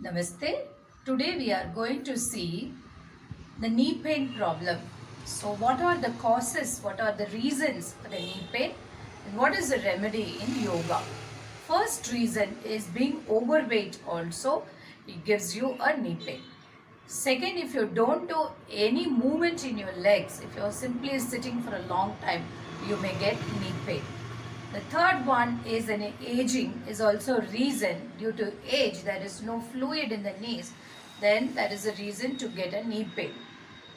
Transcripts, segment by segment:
Namaste. Today we are going to see the knee pain problem. So what are the causes, what are the reasons for the knee pain and what is the remedy in yoga? First reason is being overweight also, it gives you a knee pain. Second, if you don't do any movement in your legs, if you are simply sitting for a long time, you may get knee pain. The third one is an aging is also a reason due to age there is no fluid in the knees, then that is a reason to get a knee pain.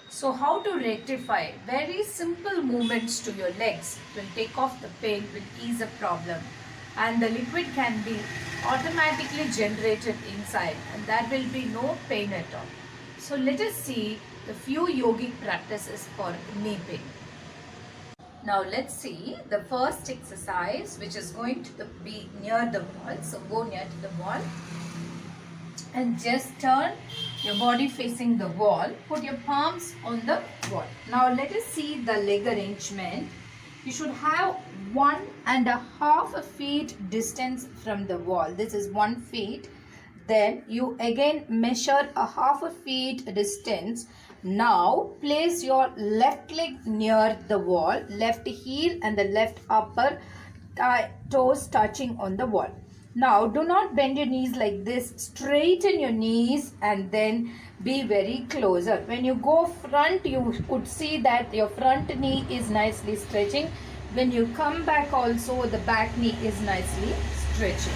So how to rectify? Very simple movements to your legs will take off the pain, will ease the problem, and the liquid can be automatically generated inside and there will be no pain at all. So let us see the few yogic practices for knee pain. Now let's see the first exercise, which is going to be near the wall. So go near to the wall and just turn your body facing the wall. Put your palms on the wall. Now let us see the leg arrangement. You should have 1.5 feet distance from the wall. This is 1 feet. Then you again measure a half a feet distance. Now place your left leg near the wall, left heel and the left upper toes touching on the wall. Now do not bend your knees like this, straighten your knees and then be very closer. When you go front, you could see that your front knee is nicely stretching. When you come back also, the back knee is nicely stretching.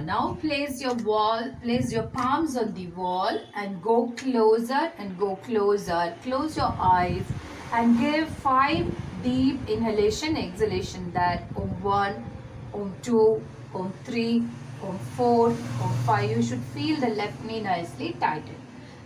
Now place your palms on the wall and go closer and go closer. Close your eyes and give 5 deep inhalation, exhalation. That Om 1, Om 2, Om 3, Om 4, Om 5. You should feel the left knee nicely tightened.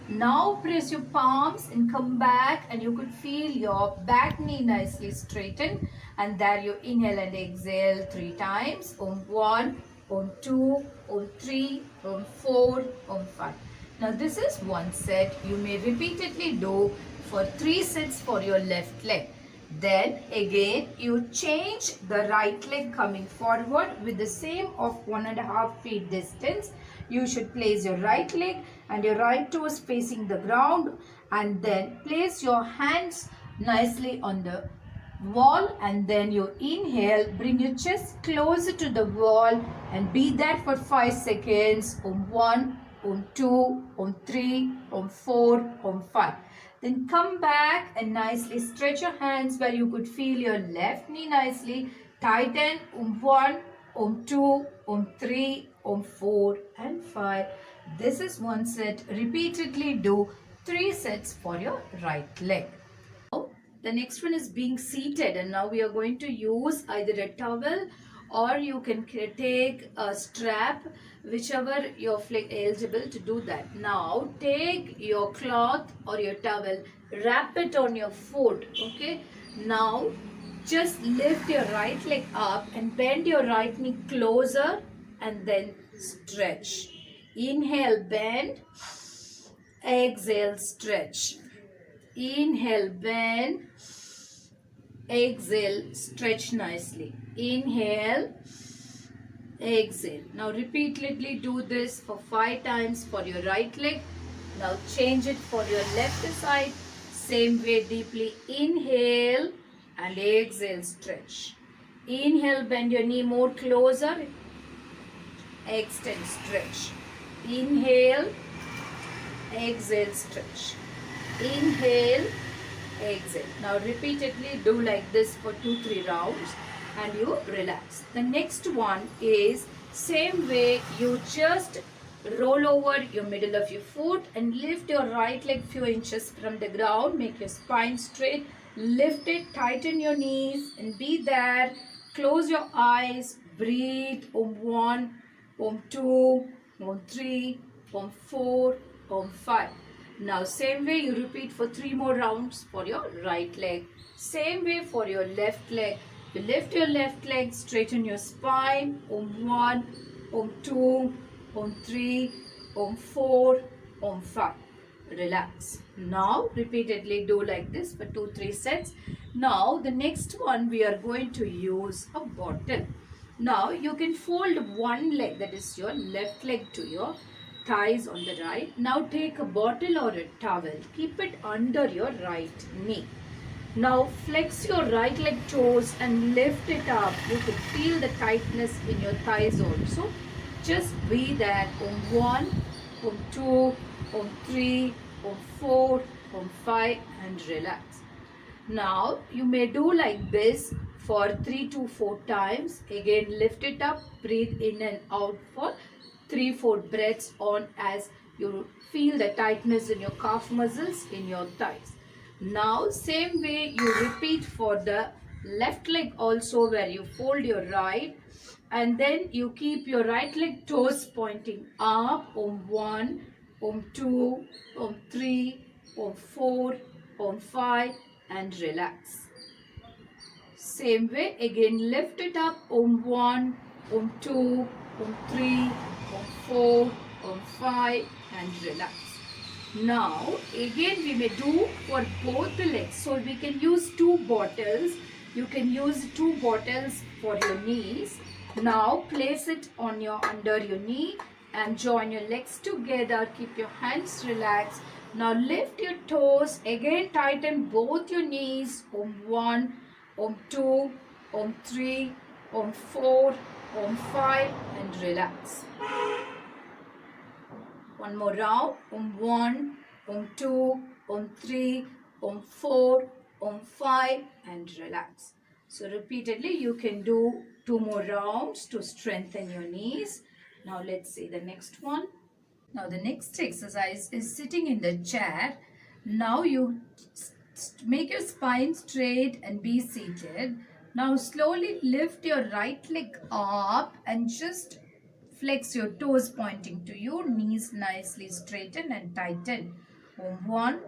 Now press your palms and come back and you could feel your back knee nicely straightened. And there you inhale and exhale 3 times. Om 1, Om 2, Om 3, Om 4, Om 5. Now this is one set. You may repeatedly do for 3 sets for your left leg. Then again you change the right leg coming forward with the same of 1.5 feet distance. You should place your right leg and your right toes facing the ground and then place your hands nicely on the wall and then you inhale, bring your chest closer to the wall and be that for 5 seconds. Om 1, Om 2, Om 3, Om 4, Om 5. Then come back and nicely stretch your hands where you could feel your left knee nicely tighten. Om 1, Om 2, Om 3, Om 4 and 5. This is one set. Repeatedly do 3 sets for your right leg. The next one is being seated and now we are going to use either a towel or you can take a strap, whichever you're eligible to do that. Now take your cloth or your towel, wrap it on your foot, okay? Now just lift your right leg up and bend your right knee closer and then stretch. Inhale, bend, exhale, stretch. Inhale, bend, exhale, stretch nicely. Inhale, exhale. Now repeatedly do this for 5 times for your right leg. Now change it for your left side. Same way, deeply inhale and exhale, stretch. Inhale, bend your knee more closer. Extend, stretch. Inhale, exhale, stretch. Inhale, exhale. Now repeatedly do like this for 2-3 rounds and you relax. The next one is same way, you just roll over your middle of your foot and lift your right leg few inches from the ground. Make your spine straight. Lift it, tighten your knees and be there. Close your eyes. Breathe. Om 1, Om 2, Om 3, Om 4, Om 5. Now same way you repeat for 3 more rounds for your right leg. Same way for your left leg. You lift your left leg, straighten your spine. Om 1, Om 2, Om 3, Om 4, Om 5. Relax. Now repeatedly do like this for 2-3 sets. Now the next one we are going to use a bottle. Now you can fold one leg, that is your left leg, to your thighs on the right. Now take a bottle or a towel, keep it under your right knee. Now flex your right leg toes and lift it up. You can feel the tightness in your thighs also. Just breathe that on 1, on 2, on 3, on 4, on 5 and relax. Now you may do like this for 3 to 4 times. Again lift it up, breathe in and out for 3-4 breaths on as you feel the tightness in your calf muscles in your thighs. Now same way you repeat for the left leg also, where you fold your right and then you keep your right leg toes pointing up on 1, on 2, on 3, on 4, on 5 and relax. Same way again lift it up on 1, on 2, on 3, on 4, on 5 and relax. Now again we may do for both the legs. So we can use 2 bottles. You can use 2 bottles for your knees. Now place it on your under your knee and join your legs together. Keep your hands relaxed. Now lift your toes. Again tighten both your knees on 1, on 2, on 3, on 4, on 5 and relax. One more round on 1, on 2, on 3, on 4, on 5 and relax. So repeatedly you can do 2 more rounds to strengthen your knees. Now let's see the next one. Now the next exercise is sitting in the chair. Now you make your spine straight and be seated. Now slowly lift your right leg up and just flex your toes pointing to you. Knees nicely straighten and tighten. On 1,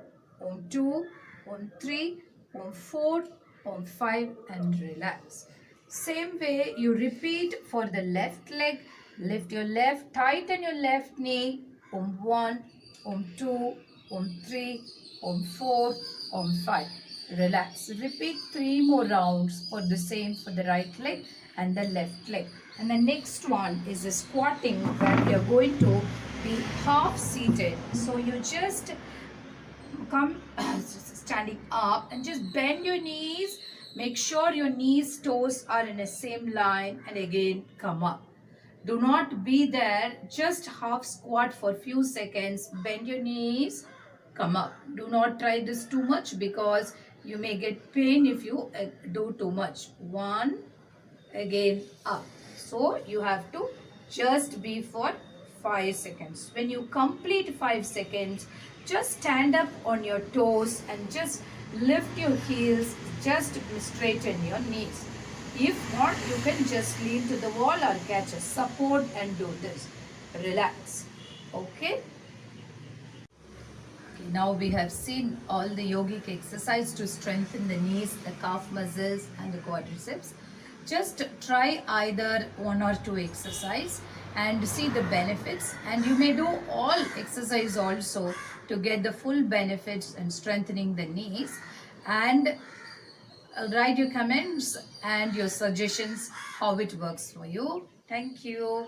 on 2, on 3, on 4, on 5 and relax. Same way you repeat for the left leg. Lift your left, tighten your left knee on 1, on 2, on 3, on 4, on 5. Relax. Repeat 3 more rounds for the same for the right leg and the left leg. And the next one is a squatting, where we are going to be half seated. So you just come standing up and just bend your knees. Make sure your knees, toes are in the same line and again come up. Do not be there. Just half squat for few seconds. Bend your knees. Come up. Do not try this too much because you may get pain if you do too much. 1, again up. So you have to just be for 5 seconds. When you complete 5 seconds, just stand up on your toes and just lift your heels. Just straighten your knees. If not, you can just lean to the wall or catch a support and do this. Relax. Okay. Now we have seen all the yogic exercise to strengthen the knees, the calf muscles and the quadriceps. Just try either 1 or 2 exercise and see the benefits, and you may do all exercise also to get the full benefits and strengthening the knees. And write your comments and your suggestions how it works for you. Thank you.